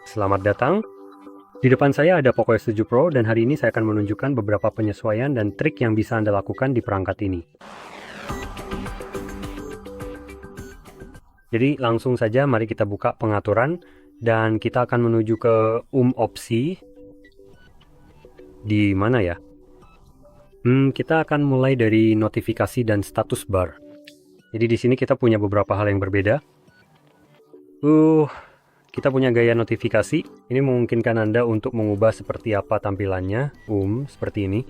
Selamat datang. Di depan saya ada Poco S7 Pro dan hari ini saya akan menunjukkan beberapa penyesuaian dan trik yang bisa Anda lakukan di perangkat ini. Jadi langsung saja mari kita buka pengaturan dan kita akan menuju ke opsi. Di mana ya? Kita akan mulai dari notifikasi dan status bar. Jadi di sini kita punya beberapa hal yang berbeda. Kita punya gaya notifikasi. Ini memungkinkan Anda untuk mengubah seperti apa tampilannya. Seperti ini.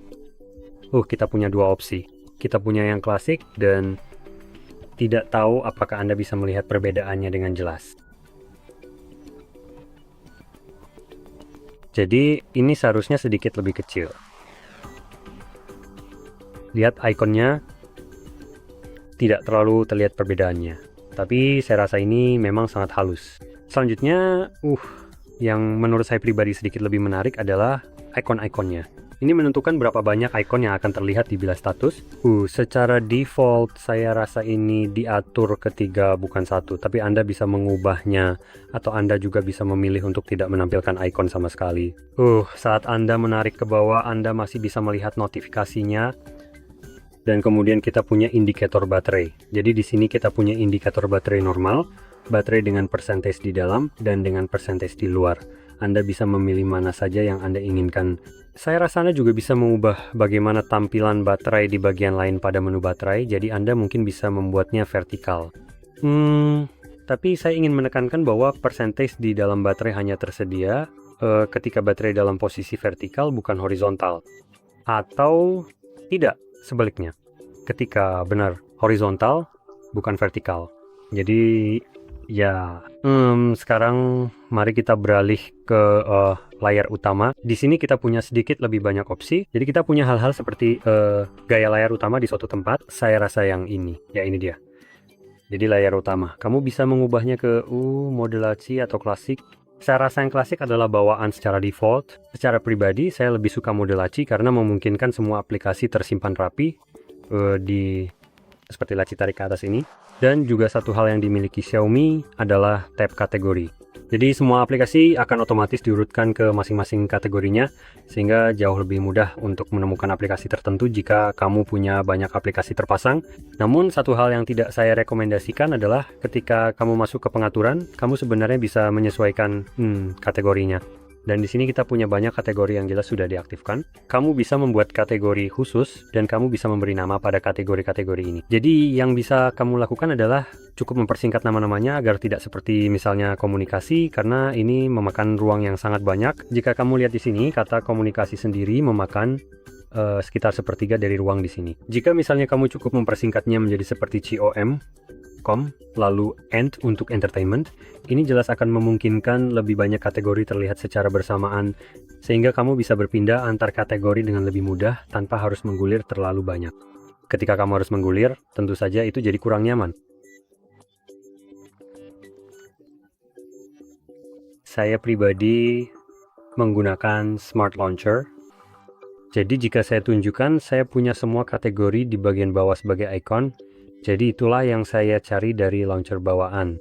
Kita punya dua opsi. Kita punya yang klasik dan tidak tahu apakah Anda bisa melihat perbedaannya dengan jelas. Jadi ini seharusnya sedikit lebih kecil. Lihat ikonnya, tidak terlalu terlihat perbedaannya. Tapi saya rasa ini memang sangat halus. Selanjutnya, yang menurut saya pribadi sedikit lebih menarik adalah ikon-ikonnya. Ini menentukan berapa banyak ikon yang akan terlihat di bilah status. Secara default saya rasa ini diatur ketiga bukan satu, tapi Anda bisa mengubahnya atau Anda juga bisa memilih untuk tidak menampilkan ikon sama sekali. Saat Anda menarik ke bawah, Anda masih bisa melihat notifikasinya. Dan kemudian kita punya indikator baterai. Jadi di sini kita punya indikator baterai normal, baterai dengan persentase di dalam dan dengan persentase di luar. Anda bisa memilih mana saja yang Anda inginkan. Saya rasa Anda juga bisa mengubah bagaimana tampilan baterai di bagian lain pada menu baterai, jadi Anda mungkin bisa membuatnya vertikal. Tapi saya ingin menekankan bahwa persentase di dalam baterai hanya tersedia ketika baterai dalam posisi vertikal bukan horizontal. Atau tidak, sebaliknya. Ketika benar horizontal bukan vertikal. Jadi ya, sekarang mari kita beralih ke layar utama. Di sini kita punya sedikit lebih banyak opsi. Jadi kita punya hal-hal seperti gaya layar utama di suatu tempat. Saya rasa yang ini, ya ini dia. Jadi layar utama. Kamu bisa mengubahnya ke modulasi atau klasik. Saya rasa yang klasik adalah bawaan secara default. Secara pribadi, saya lebih suka modulasi karena memungkinkan semua aplikasi tersimpan rapi di seperti laci tarik ke atas ini. Dan juga satu hal yang dimiliki Xiaomi adalah tab kategori. Jadi semua aplikasi akan otomatis diurutkan ke masing-masing kategorinya, sehingga jauh lebih mudah untuk menemukan aplikasi tertentu jika kamu punya banyak aplikasi terpasang. Namun satu hal yang tidak saya rekomendasikan adalah ketika kamu masuk ke pengaturan, kamu sebenarnya bisa menyesuaikan kategorinya. Dan di sini kita punya banyak kategori yang jelas sudah diaktifkan. Kamu bisa membuat kategori khusus dan kamu bisa memberi nama pada kategori-kategori ini. Jadi yang bisa kamu lakukan adalah cukup mempersingkat nama-namanya agar tidak seperti misalnya komunikasi, karena ini memakan ruang yang sangat banyak. Jika kamu lihat di sini, kata komunikasi sendiri memakan sekitar sepertiga dari ruang di sini. Jika misalnya kamu cukup mempersingkatnya menjadi seperti com, lalu end untuk entertainment, ini jelas akan memungkinkan lebih banyak kategori terlihat secara bersamaan, sehingga kamu bisa berpindah antar kategori dengan lebih mudah tanpa harus menggulir terlalu banyak. Ketika kamu harus menggulir, tentu saja itu jadi kurang nyaman. Saya pribadi menggunakan Smart Launcher. Jadi jika saya tunjukkan, saya punya semua kategori di bagian bawah sebagai icon. Jadi itulah yang saya cari dari launcher bawaan.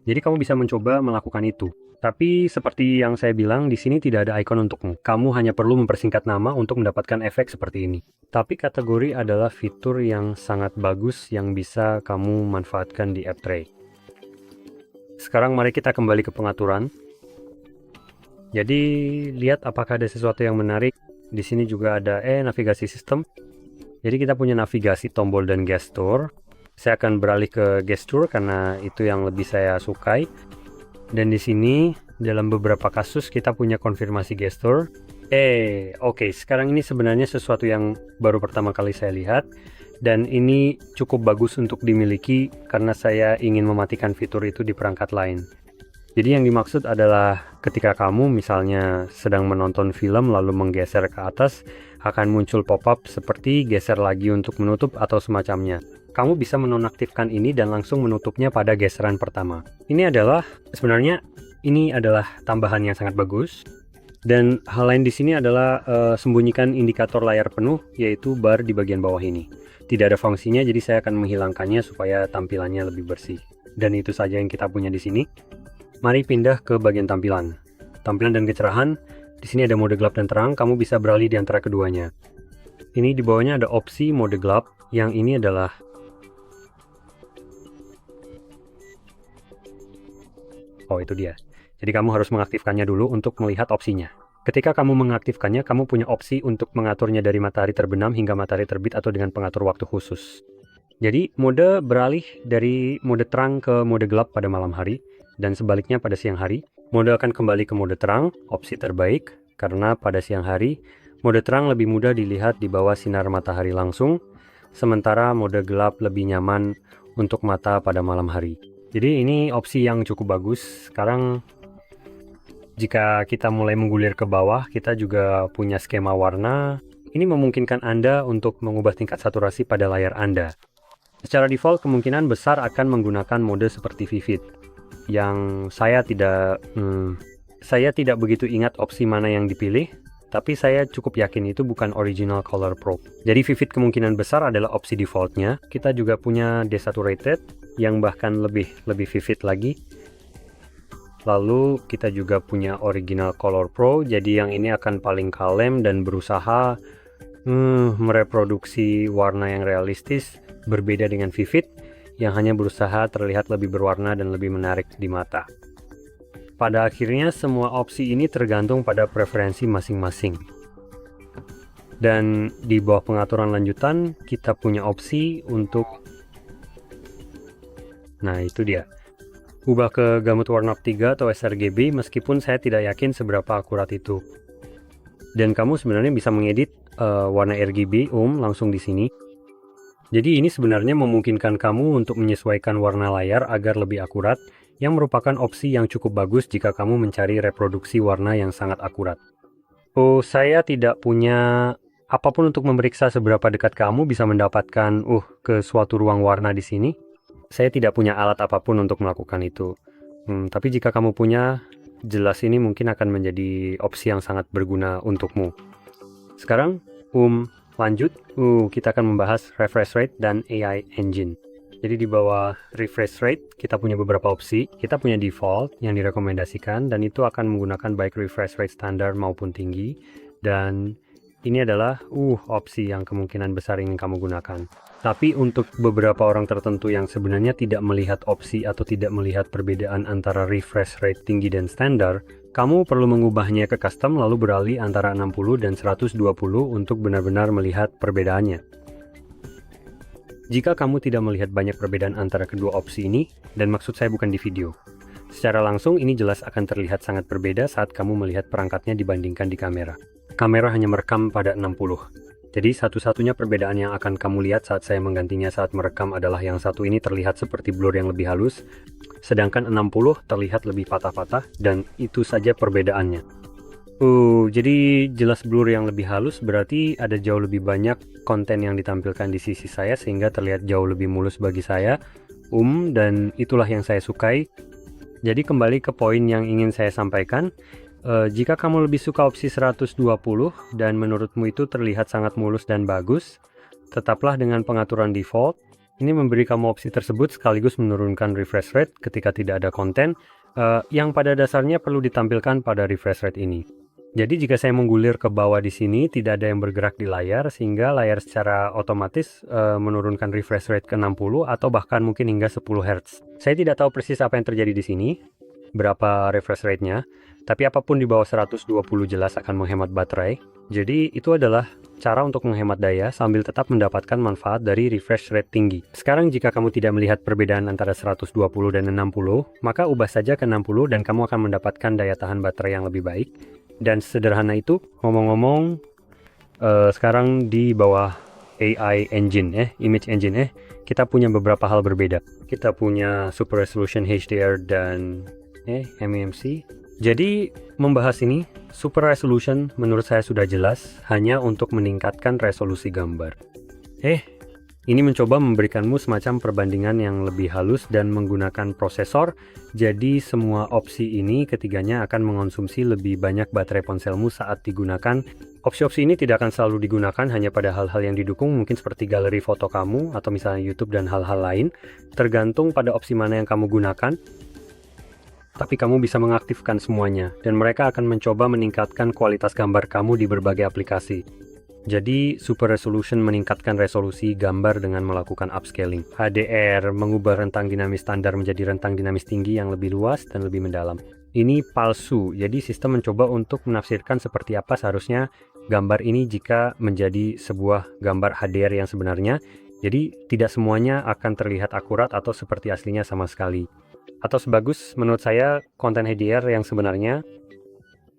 Jadi kamu bisa mencoba melakukan itu. Tapi seperti yang saya bilang, di sini tidak ada icon untukmu. Kamu hanya perlu mempersingkat nama untuk mendapatkan efek seperti ini. Tapi kategori adalah fitur yang sangat bagus yang bisa kamu manfaatkan di app tray. Sekarang mari kita kembali ke pengaturan. Jadi lihat apakah ada sesuatu yang menarik. Di sini juga ada navigasi sistem. Jadi kita punya navigasi, tombol, dan gestur. Saya akan beralih ke gestur karena itu yang lebih saya sukai. Dan di sini dalam beberapa kasus kita punya konfirmasi gestur. Oke, sekarang ini sebenarnya sesuatu yang baru pertama kali saya lihat. Dan ini cukup bagus untuk dimiliki karena saya ingin mematikan fitur itu di perangkat lain. Jadi yang dimaksud adalah ketika kamu misalnya sedang menonton film lalu menggeser ke atas, akan muncul pop-up seperti geser lagi untuk menutup atau semacamnya. Kamu bisa menonaktifkan ini dan langsung menutupnya pada geseran pertama. Sebenarnya ini adalah tambahan yang sangat bagus. Dan hal lain di sini adalah sembunyikan indikator layar penuh, yaitu bar di bagian bawah ini. Tidak ada fungsinya, jadi saya akan menghilangkannya supaya tampilannya lebih bersih. Dan itu saja yang kita punya di sini. Mari pindah ke bagian tampilan. tampilan dan kecerahan. Di sini ada mode gelap dan terang, kamu bisa beralih di antara keduanya. Ini di bawahnya ada opsi mode gelap, yang ini adalah itu dia. Jadi kamu harus mengaktifkannya dulu untuk melihat opsinya. Ketika kamu mengaktifkannya, kamu punya opsi untuk mengaturnya dari matahari terbenam hingga matahari terbit atau dengan pengatur waktu khusus. Jadi mode beralih dari mode terang ke mode gelap pada malam hari, dan sebaliknya pada siang hari. Mode akan kembali ke mode terang, opsi terbaik, karena pada siang hari, mode terang lebih mudah dilihat di bawah sinar matahari langsung, sementara mode gelap lebih nyaman untuk mata pada malam hari. Jadi ini opsi yang cukup bagus. Sekarang jika kita mulai menggulir ke bawah, kita juga punya skema warna. Ini memungkinkan Anda untuk mengubah tingkat saturasi pada layar Anda. Secara default kemungkinan besar akan menggunakan mode seperti vivid. Yang saya tidak begitu ingat opsi mana yang dipilih, tapi saya cukup yakin itu bukan original color probe. Jadi vivid kemungkinan besar adalah opsi defaultnya. Kita juga punya desaturated yang bahkan lebih vivid lagi. Lalu kita juga punya original color pro, jadi yang ini akan paling kalem dan berusaha mereproduksi warna yang realistis, berbeda dengan vivid yang hanya berusaha terlihat lebih berwarna dan lebih menarik di mata. Pada akhirnya semua opsi ini tergantung pada preferensi masing-masing. Dan di bawah pengaturan lanjutan kita punya opsi untuk, nah itu dia, ubah ke gamut warna 3 atau sRGB, meskipun saya tidak yakin seberapa akurat itu. Dan kamu sebenarnya bisa mengedit warna RGB langsung di sini. Jadi ini sebenarnya memungkinkan kamu untuk menyesuaikan warna layar agar lebih akurat, yang merupakan opsi yang cukup bagus jika kamu mencari reproduksi warna yang sangat akurat. Saya tidak punya apapun untuk memeriksa seberapa dekat kamu bisa mendapatkan ke suatu ruang warna di sini. Saya tidak punya alat apapun untuk melakukan itu. Tapi jika kamu punya, jelas ini mungkin akan menjadi opsi yang sangat berguna untukmu. Sekarang, lanjut, kita akan membahas refresh rate dan AI engine. Jadi di bawah refresh rate, kita punya beberapa opsi. Kita punya default yang direkomendasikan, dan itu akan menggunakan baik refresh rate standar maupun tinggi. Dan ini adalah opsi yang kemungkinan besar ingin kamu gunakan. Tapi untuk beberapa orang tertentu yang sebenarnya tidak melihat opsi atau tidak melihat perbedaan antara refresh rate tinggi dan standar, kamu perlu mengubahnya ke custom lalu beralih antara 60 dan 120 untuk benar-benar melihat perbedaannya. Jika kamu tidak melihat banyak perbedaan antara kedua opsi ini, dan maksud saya bukan di video, secara langsung ini jelas akan terlihat sangat berbeda saat kamu melihat perangkatnya dibandingkan di kamera. Kamera hanya merekam pada 60. Jadi satu-satunya perbedaan yang akan kamu lihat saat saya menggantinya saat merekam adalah yang satu ini terlihat seperti blur yang lebih halus, sedangkan 60 terlihat lebih patah-patah, dan itu saja perbedaannya. Jadi jelas blur yang lebih halus berarti ada jauh lebih banyak konten yang ditampilkan di sisi saya sehingga terlihat jauh lebih mulus bagi saya. Dan itulah yang saya sukai. Jadi kembali ke poin yang ingin saya sampaikan. Jika kamu lebih suka opsi 120 dan menurutmu itu terlihat sangat mulus dan bagus, tetaplah dengan pengaturan default. Ini memberi kamu opsi tersebut sekaligus menurunkan refresh rate ketika tidak ada konten yang pada dasarnya perlu ditampilkan pada refresh rate ini. Jadi jika saya menggulir ke bawah di sini, tidak ada yang bergerak di layar sehingga layar secara otomatis menurunkan refresh rate ke 60 atau bahkan mungkin hingga 10 Hz. Saya tidak tahu persis apa yang terjadi di sini, berapa refresh rate-nya. Tapi apapun di bawah 120 jelas akan menghemat baterai. Jadi itu adalah cara untuk menghemat daya sambil tetap mendapatkan manfaat dari refresh rate tinggi. Sekarang jika kamu tidak melihat perbedaan antara 120 dan 60, maka ubah saja ke 60 dan kamu akan mendapatkan daya tahan baterai yang lebih baik. Dan sederhana itu, ngomong-ngomong, sekarang di bawah AI engine, image engine, kita punya beberapa hal berbeda. Kita punya super resolution HDR dan MEMC. Jadi membahas ini, super resolution menurut saya sudah jelas hanya untuk meningkatkan resolusi gambar. Ini mencoba memberikanmu semacam perbandingan yang lebih halus dan menggunakan prosesor. Jadi semua opsi ini ketiganya akan mengonsumsi lebih banyak baterai ponselmu saat digunakan. Opsi-opsi ini tidak akan selalu digunakan hanya pada hal-hal yang didukung, mungkin seperti galeri foto kamu atau misalnya YouTube dan hal-hal lain. Tergantung pada opsi mana yang kamu gunakan. tapi kamu bisa mengaktifkan semuanya, dan mereka akan mencoba meningkatkan kualitas gambar kamu di berbagai aplikasi. Jadi, Super Resolution meningkatkan resolusi gambar dengan melakukan upscaling. HDR mengubah rentang dinamis standar menjadi rentang dinamis tinggi yang lebih luas dan lebih mendalam. Ini palsu, jadi sistem mencoba untuk menafsirkan seperti apa seharusnya gambar ini jika menjadi sebuah gambar HDR yang sebenarnya. Jadi, tidak semuanya akan terlihat akurat atau seperti aslinya sama sekali. Atau sebagus menurut saya konten HDR yang sebenarnya.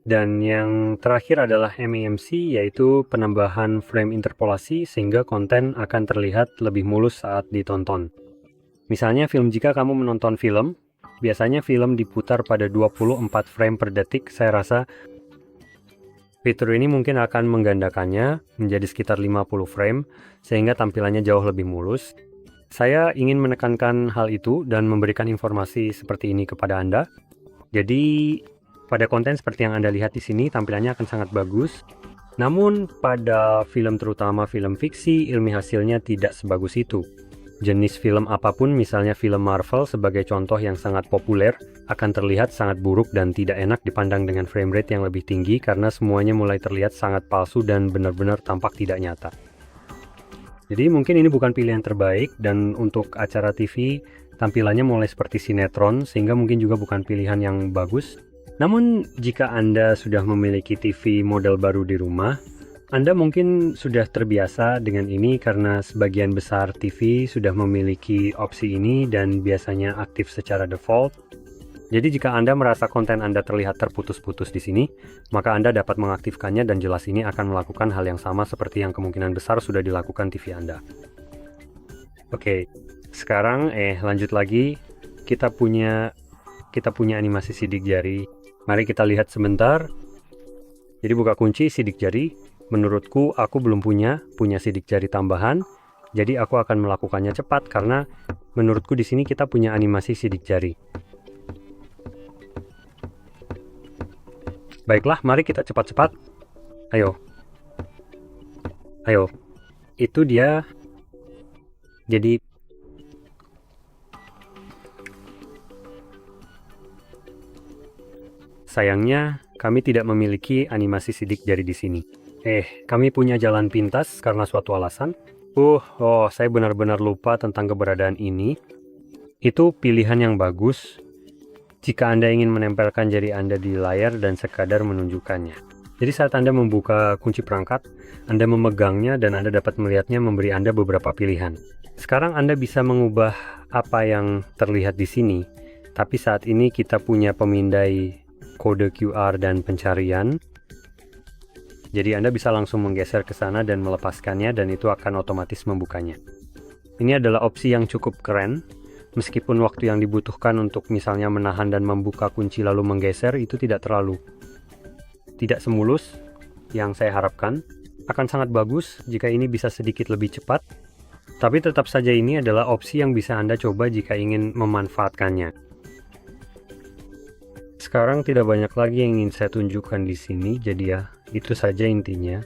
Dan yang terakhir adalah MEMC, yaitu penambahan frame interpolasi sehingga konten akan terlihat lebih mulus saat ditonton. Misalnya jika kamu menonton film, biasanya film diputar pada 24 frame per detik. Saya rasa fitur ini mungkin akan menggandakannya menjadi sekitar 50 frame sehingga tampilannya jauh lebih mulus. Saya ingin menekankan hal itu dan memberikan informasi seperti ini kepada Anda. Jadi, pada konten seperti yang Anda lihat di sini, tampilannya akan sangat bagus. Namun, pada film terutama film fiksi, ilmi hasilnya tidak sebagus itu. Jenis film apapun, misalnya film Marvel sebagai contoh yang sangat populer, akan terlihat sangat buruk dan tidak enak dipandang dengan frame rate yang lebih tinggi karena semuanya mulai terlihat sangat palsu dan benar-benar tampak tidak nyata. Jadi mungkin ini bukan pilihan terbaik, dan untuk acara TV, tampilannya mulai seperti sinetron, sehingga mungkin juga bukan pilihan yang bagus. Namun, jika Anda sudah memiliki TV model baru di rumah, Anda mungkin sudah terbiasa dengan ini karena sebagian besar TV sudah memiliki opsi ini dan biasanya aktif secara default. Jadi jika Anda merasa konten Anda terlihat terputus-putus di sini, maka Anda dapat mengaktifkannya dan jelas ini akan melakukan hal yang sama seperti yang kemungkinan besar sudah dilakukan TV Anda. Oke, sekarang lanjut lagi. Kita punya animasi sidik jari. Mari kita lihat sebentar. Jadi buka kunci sidik jari. Menurutku aku belum punya sidik jari tambahan. Jadi aku akan melakukannya cepat karena menurutku di sini kita punya animasi sidik jari. Baiklah, mari kita cepat-cepat. Ayo. Itu dia. Jadi sayangnya, kami tidak memiliki animasi sidik jari di sini. Kami punya jalan pintas karena suatu alasan. Saya benar-benar lupa tentang keberadaan ini. Itu pilihan yang bagus jika Anda ingin menempelkan jari Anda di layar dan sekadar menunjukkannya. Jadi saat Anda membuka kunci perangkat, Anda memegangnya dan Anda dapat melihatnya memberi Anda beberapa pilihan. Sekarang Anda bisa mengubah apa yang terlihat di sini, tapi saat ini kita punya pemindai kode QR dan pencarian. Jadi Anda bisa langsung menggeser ke sana dan melepaskannya dan itu akan otomatis membukanya. Ini adalah opsi yang cukup keren. Meskipun waktu yang dibutuhkan untuk misalnya menahan dan membuka kunci lalu menggeser itu tidak semulus yang saya harapkan. Akan sangat bagus jika ini bisa sedikit lebih cepat. Tapi tetap saja ini adalah opsi yang bisa Anda coba jika ingin memanfaatkannya. Sekarang tidak banyak lagi yang ingin saya tunjukkan di sini, jadi ya itu saja intinya.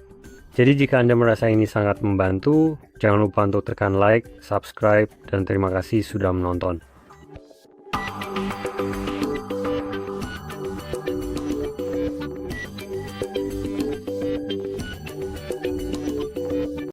Jadi jika Anda merasa ini sangat membantu, jangan lupa untuk tekan like, subscribe, dan terima kasih sudah menonton.